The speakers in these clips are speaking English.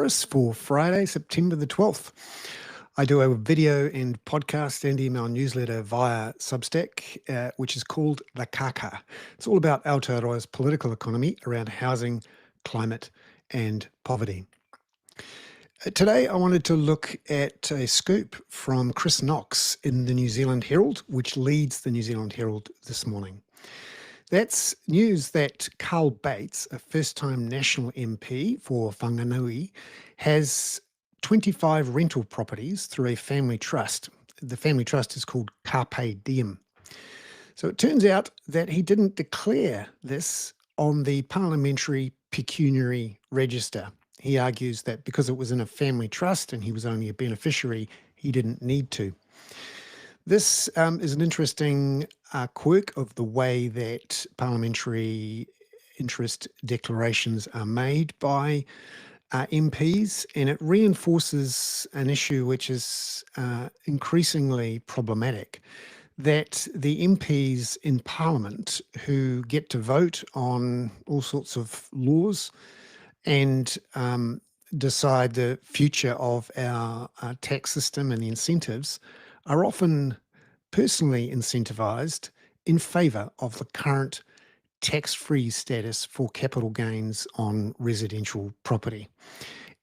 us for Friday, September the 12th. I do a video and podcast and email newsletter via Substack, which is called The Kaka. It's all about Aotearoa's political economy around housing, climate and poverty. Today, I wanted to look at a scoop from Chris Knox in the New Zealand Herald, which leads the New Zealand Herald this morning. That's news that Carl Bates, a first-time National MP for Whanganui, has 25 rental properties through a family trust. The family trust is called Carpe Diem. So it turns out that he didn't declare this on the Parliamentary Pecuniary Register. He argues that because it was in a family trust and he was only a beneficiary, he didn't need to. This is an interesting quirk of the way that parliamentary interest declarations are made by MPs, and it reinforces an issue which is increasingly problematic, that the MPs in Parliament who get to vote on all sorts of laws and decide the future of our tax system and the incentives are often personally incentivised in favour of the current tax-free status for capital gains on residential property.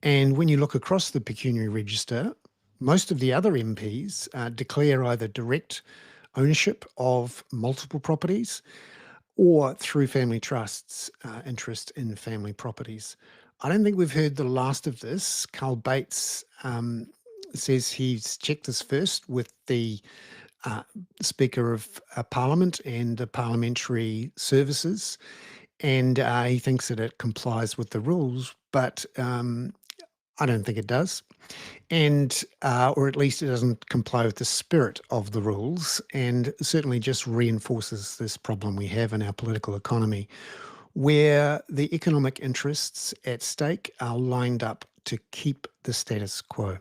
And when you look across the pecuniary register, most of the other MPs declare either direct ownership of multiple properties or through family trusts interest in family properties. I don't think we've heard the last of this. Carl Bates says he's checked this first with the Speaker of Parliament and the parliamentary services, and he thinks that it complies with the rules, but I don't think it does, and or at least it doesn't comply with the spirit of the rules, and certainly just reinforces this problem we have in our political economy, where the economic interests at stake are lined up to keep the status quo.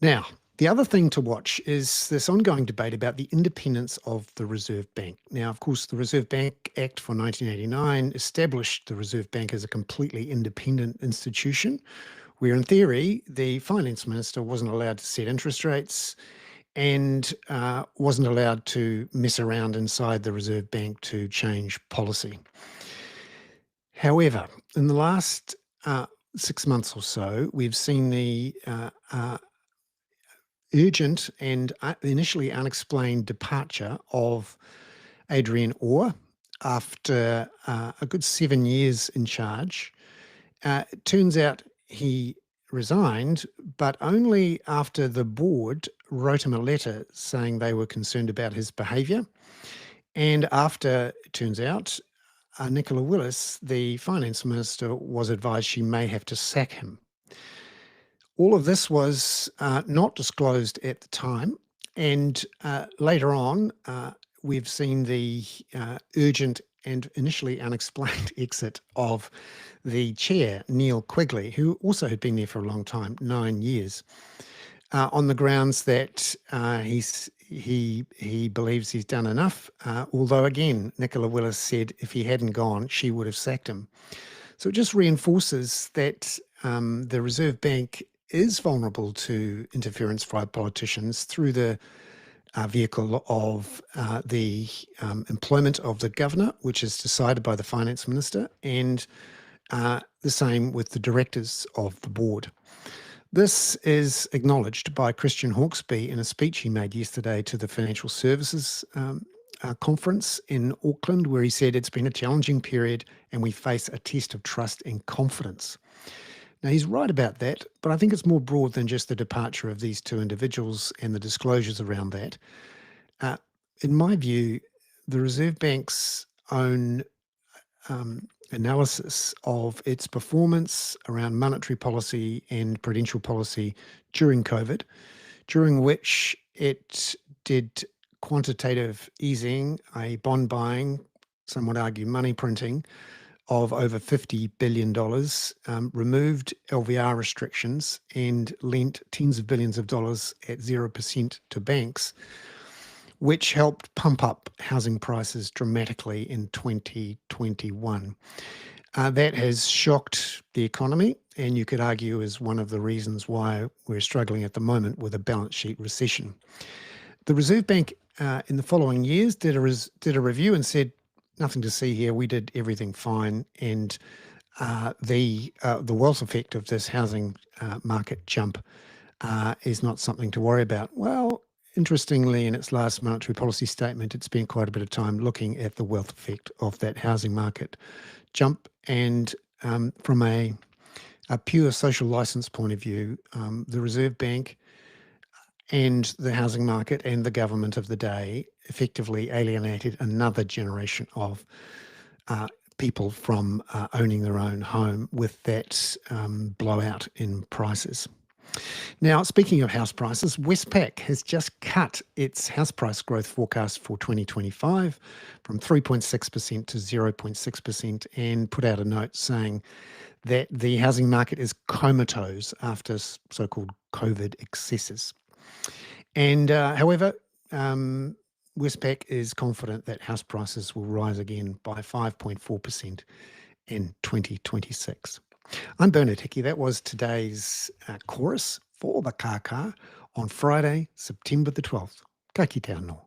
Now, the other thing to watch is this ongoing debate about the independence of the Reserve Bank. Now, of course, the Reserve Bank Act for 1989 established the Reserve Bank as a completely independent institution, where in theory, the finance minister wasn't allowed to set interest rates and wasn't allowed to mess around inside the Reserve Bank to change policy. However, in the last 6 months or so, we've seen the urgent and initially unexplained departure of Adrian Orr after a good 7 years in charge. It turns out he resigned, but only after the board wrote him a letter saying they were concerned about his behaviour. And after, it turns out, Nicola Willis, the finance minister, was advised she may have to sack him. All of this was not disclosed at the time, and later on we've seen the urgent and initially unexplained exit of the chair, Neil Quigley, who also had been there for a long time, 9 years, on the grounds that he believes he's done enough, although again, Nicola Willis said if he hadn't gone, she would have sacked him. So it just reinforces that the Reserve Bank is vulnerable to interference by politicians through the vehicle of the employment of the governor, which is decided by the finance minister, and the same with the directors of the board. This is acknowledged by Christian Hawkesby in a speech he made yesterday to the Financial Services conference in Auckland, where he said it's been a challenging period and we face a test of trust and confidence. Now, he's right about that, but I think it's more broad than just the departure of these two individuals and the disclosures around that. In my view, the Reserve Bank's own analysis of its performance around monetary policy and prudential policy during COVID, during which it did quantitative easing, a bond buying, some would argue money printing, of over $50 billion, removed LVR restrictions and lent tens of billions of dollars at 0% to banks, which helped pump up housing prices dramatically in 2021. That has shocked the economy, and you could argue is one of the reasons why we're struggling at the moment with a balance sheet recession. The Reserve Bank, in the following years, did a review and said, nothing to see here. We did everything fine, and the wealth effect of this housing market jump is not something to worry about. Well, interestingly, in its last monetary policy statement, it spent quite a bit of time looking at the wealth effect of that housing market jump, and from a pure social license point of view, the Reserve Bank and the housing market and the government of the day effectively alienated another generation of people from owning their own home with that blowout in prices. Now, speaking of house prices, Westpac has just cut its house price growth forecast for 2025 from 3.6% to 0.6% and put out a note saying that the housing market is comatose after so-called COVID excesses. And however, Westpac is confident that house prices will rise again by 5.4% in 2026. I'm Bernard Hickey. That was today's chorus for the Kaka on Friday, September the 12th. Ka kite anō.